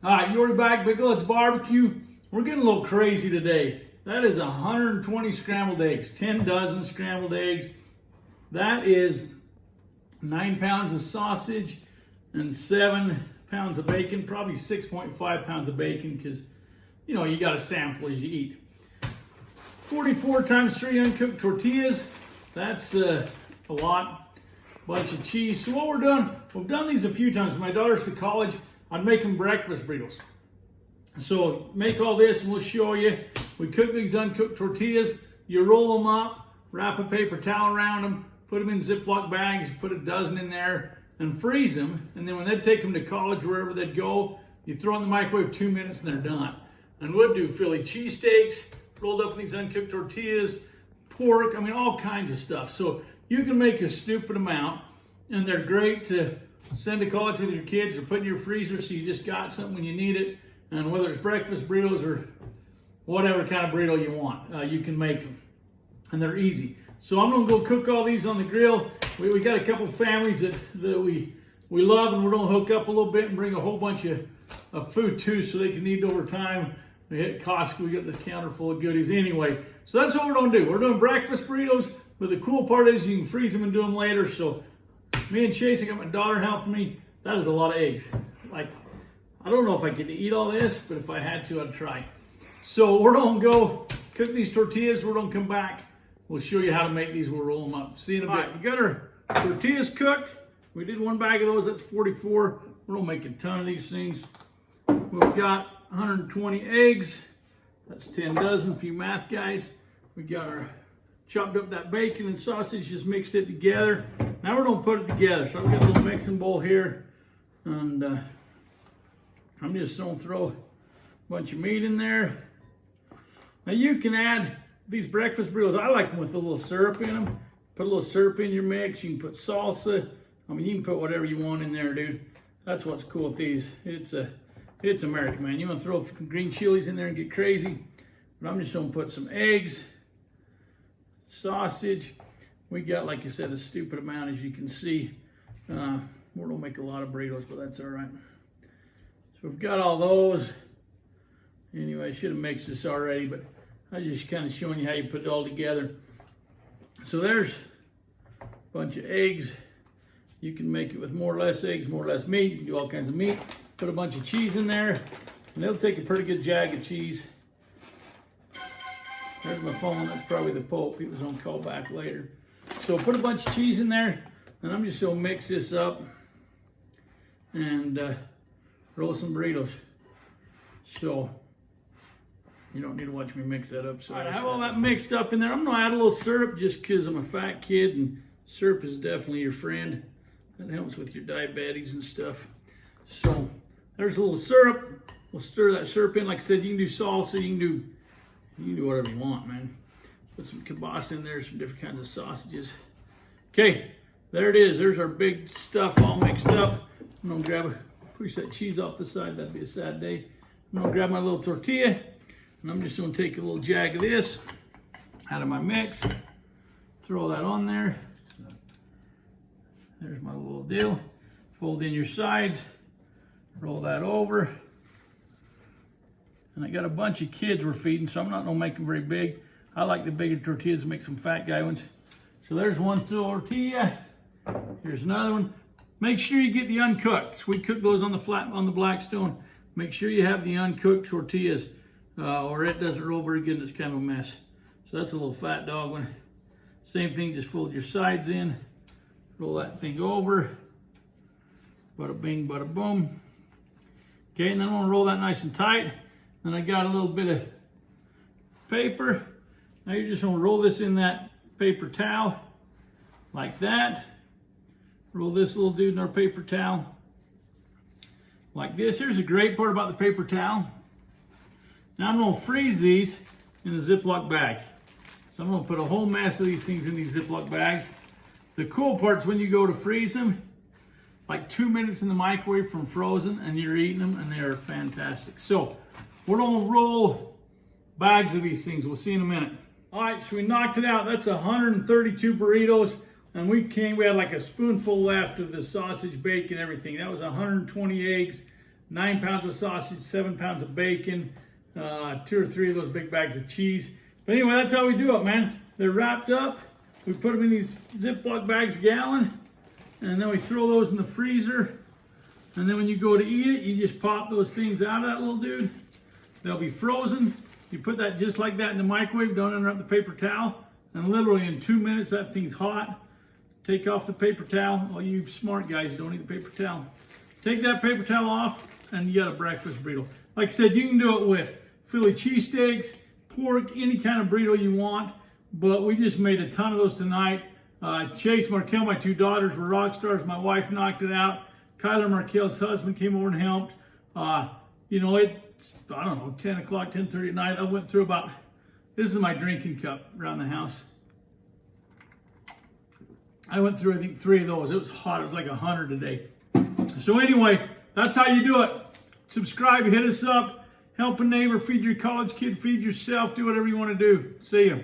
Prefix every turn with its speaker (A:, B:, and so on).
A: All right, Yori Back Pickle, let's barbecue. We're getting a little crazy today. That is 120 scrambled eggs, 10 dozen scrambled eggs. That is 9 pounds of sausage and 7 pounds of bacon, probably 6.5 pounds of bacon because, you know, you got to sample as you eat. 44 times 3 uncooked tortillas. That's a lot. Bunch of cheese. So what we're doing, we've done these a few times. When my daughter's to college, I'd make them breakfast burritos. So make all this and we'll show you. We cook these uncooked tortillas. You roll them up, wrap a paper towel around them, put them in Ziploc bags, put a dozen in there and freeze them. And then when they take them to college, wherever they'd go, you throw in the microwave 2 minutes and they're done. And we'll do Philly cheesesteaks, rolled up in these uncooked tortillas, pork, I mean, all kinds of stuff. So you can make a stupid amount and they're great to send to college with your kids or put in your freezer so you just got something when you need it. And whether it's breakfast burritos or whatever kind of burrito you want, you can make them. And they're easy. So I'm gonna go cook all these on the grill. We got a couple families that we love, and we're gonna hook up a little bit and bring a whole bunch of food too so they can eat over time. We hit Costco, we got the counter full of goodies anyway. So that's what we're gonna do. We're doing breakfast burritos, but the cool part is you can freeze them and do them later. So me and Chase, I got my daughter helping me. That is a lot of eggs. Like, I don't know if I could eat all this, but if I had to, I'd try. So we're gonna go cook these tortillas. We're gonna come back. We'll show you how to make these. We'll roll them up. See you in a bit. All right, we got our tortillas cooked. We did 1 bag of those. That's 44. We're gonna make a ton of these things. We've got 120 eggs. That's 10 dozen for you math guys. We got our chopped up that bacon and sausage, just mixed it together. Now we're gonna put it together. So I've got a little mixing bowl here, and I'm just gonna throw a bunch of meat in there. Now you can add these breakfast burritos. I like them with a little syrup in them. Put a little syrup in your mix. You can put salsa. I mean, you can put whatever you want in there, dude. That's what's cool with these. It's American, man. You want to throw green chilies in there and get crazy. But I'm just gonna put some eggs, sausage. We got, like I said, a stupid amount, as you can see. We're gonna make a lot of burritos, but that's all right. So we've got all those. Anyway, I should have mixed this already, but I'm just kind of showing you how you put it all together. So there's a bunch of eggs. You can make it with more or less eggs, more or less meat. You can do all kinds of meat. Put a bunch of cheese in there, and it'll take a pretty good jag of cheese. There's my phone. That's probably the Pope. He was on call back later. So put a bunch of cheese in there, and I'm just gonna mix this up and roll some burritos. So you don't need to watch me mix that up. So I have all that mixed up in there. I'm gonna add a little syrup just because I'm a fat kid, and syrup is definitely your friend. That helps with your diabetes and stuff. So there's a little syrup. We'll stir that syrup in. Like I said, you can do salsa, you can do whatever you want, man. Put some kielbasa in there, some different kinds of sausages. Okay, there it is. There's our big stuff all mixed up. I'm gonna push that cheese off the side. That'd be a sad day. I'm gonna grab my little tortilla, and I'm just gonna take a little jag of this out of my mix. Throw that on there. There's my little deal. Fold in your sides. Roll that over. And I got a bunch of kids we're feeding, so I'm not gonna make them very big. I like the bigger tortillas to make some fat guy ones. So there's one tortilla. Here's another one. Make sure you get the uncooked. We cook those on the Blackstone. Make sure you have the uncooked tortillas, or it doesn't roll very good and it's kind of a mess. So that's a little fat dog one. Same thing, just fold your sides in. Roll that thing over. Bada bing, bada boom. Okay, and then I'm gonna roll that nice and tight. Then I got a little bit of paper. Now you're just gonna roll this in that paper towel, like that. Roll this little dude in our paper towel, like this. Here's the great part about the paper towel. Now I'm gonna freeze these in a Ziploc bag. So I'm gonna put a whole mess of these things in these Ziploc bags. The cool part is when you go to freeze them, like 2 minutes in the microwave from frozen, and you're eating them, and they are fantastic. So we're gonna roll bags of these things. We'll see in a minute. All right, so we knocked it out. That's 132 burritos, and we had like a spoonful left of the sausage, bacon, everything. That was 120 eggs, 9 pounds of sausage, 7 pounds of bacon, 2 or 3 of those big bags of cheese. But anyway, that's how we do it, man. They're wrapped up. We put them in these Ziploc bags, gallon, and then we throw those in the freezer. And then when you go to eat it, you just pop those things out of that little dude. They'll be frozen. You put that just like that in the microwave. Don't interrupt the paper towel. And literally in 2 minutes, that thing's hot. Take off the paper towel. All you smart guys, you don't need a paper towel. Take that paper towel off, and you got a breakfast burrito. Like I said, you can do it with Philly cheesesteaks, pork, any kind of burrito you want. But we just made a ton of those tonight. Chase, Markel, my 2 daughters were rock stars. My wife knocked it out. Kyler, Markel's husband, came over and helped. You know, it's, I don't know, 10 o'clock, 10:30 at night. I went through about, this is my drinking cup around the house. I went through, I think, 3 of those. It was hot. It was like 100 today. So anyway, that's how you do it. Subscribe, hit us up, help a neighbor, feed your college kid, feed yourself, do whatever you want to do. See ya.